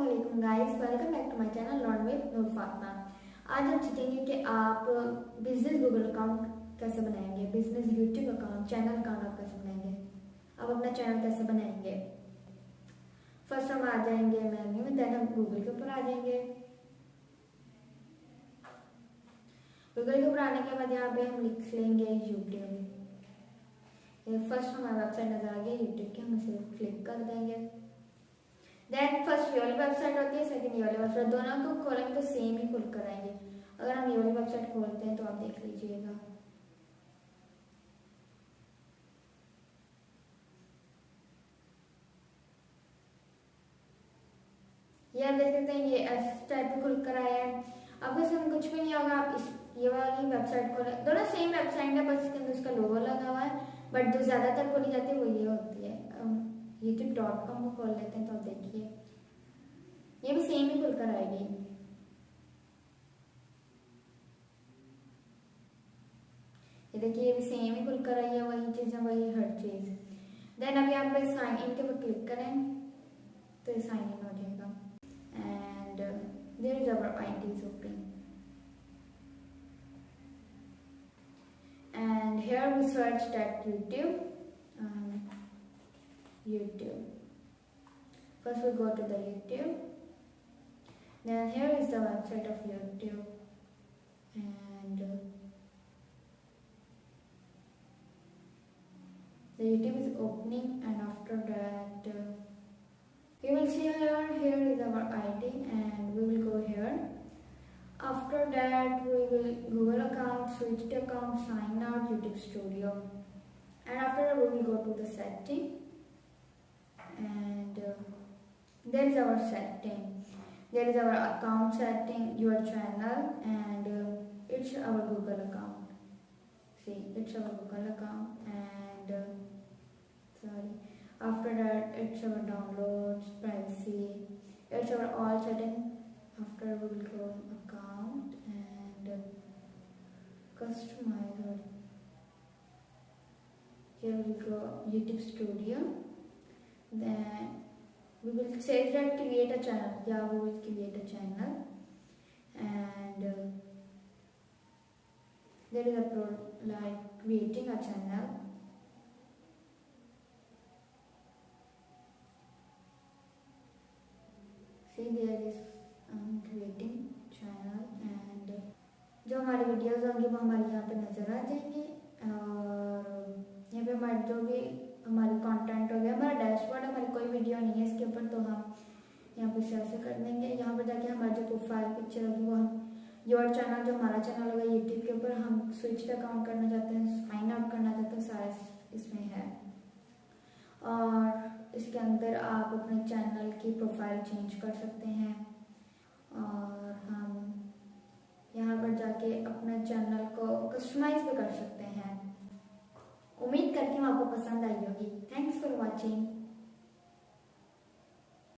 अस्सलामुअलैकुम guys, welcome back to my channel learn with Noor Fatima. आज हम सीखेंगे कि आप बिजनेस गूगल अकाउंट कैसे बनाएंगे, business YouTube account, channel account आप कैसे बनाएंगे, आप अपना चैनल कैसे बनाएंगे। फर्स्ट हम आ जाएंगे मेन्यू में, देन हम गूगल के ऊपर आ जाएंगे। गूगल के ऊपर आने के बाद यहाँ पे हम लिख लेंगे यूट्यूब। फर्स्ट हमारी वेबसाइट नजर आ गई यूट्यूब की, हम इसे क्लिक कर देंगे। देन फर्स्ट ये वाली वेबसाइट होती है, सेकंड ये वाली वेबसाइट, दोनों को खोलेंगे तो सेम ही खुल कर आएंगे। अगर हम ये वाली वेबसाइट खोलते हैं तो आप देख लीजिएगा, ये आप देख सकते हैं ये इस टाइप में खुल कर आया है। अब इसमें कुछ भी नहीं होगा, आप इस ये वाली वेबसाइट खोलें, दोनों सेम वेबसाइट है, बस इसके अंदर उसका लोगो लगा हुआ है, बट जो ज्यादातर खोली जाती है वो ये होती है। youtube.com को खोल लेते हैं तो आप देखिए ये भी सेम ही खुलकर आएगी। ये देखिए ये भी सेम ही खुलकर आई है, वही चीजें वही हर चीज। देन अब यहाँ पे साइन इन के ऊपर क्लिक करें तो ये साइन इन हो जाएगा and there is our ID is open and here we search that YouTube. First we go to the YouTube. Then here is the website of YouTube, and the YouTube is opening, and after that you will see here is our ID, and we will go here. After that we will Google account, switch to account, sign out, YouTube Studio, and after that we will go to the setting, and there is our setting. There is our account setting, your channel, and it's our Google account. See, it's our Google account, and sorry. After that, it's our downloads, privacy. It's our all setting. After we will go account and customize. Here we go YouTube Studio. Then we will say that create a channel. Yeah, we will create a channel, and there is a like creating a channel. See, there is creating channel, and जो हमारी videos होंगी वो हमारे यहाँ पे नजर आ जाएंगी, और यहाँ पे हमारे जो भी हमारे कंटेंट हो गया, हमारा डैशबोर्ड, हमारी कोई वीडियो नहीं है इसके ऊपर, तो हम यहाँ पे शेयर से कर देंगे। यहाँ पर जाके हमारी जो प्रोफाइल पिक्चर होगी वो हम योर चैनल, जो हमारा चैनल होगा यूट्यूब के ऊपर, हम स्विच अकाउंट करना चाहते हैं, साइन आउट करना चाहते हैं, सारा इसमें है। और इसके अंदर आप अपने चैनल की प्रोफाइल चेंज कर सकते हैं, और हम यहाँ पर जाके अपने चैनल को कस्टमाइज भी कर सकते हैं। उम्मीद करती हूँ आपको पसंद आई होगी। Thanks for watching.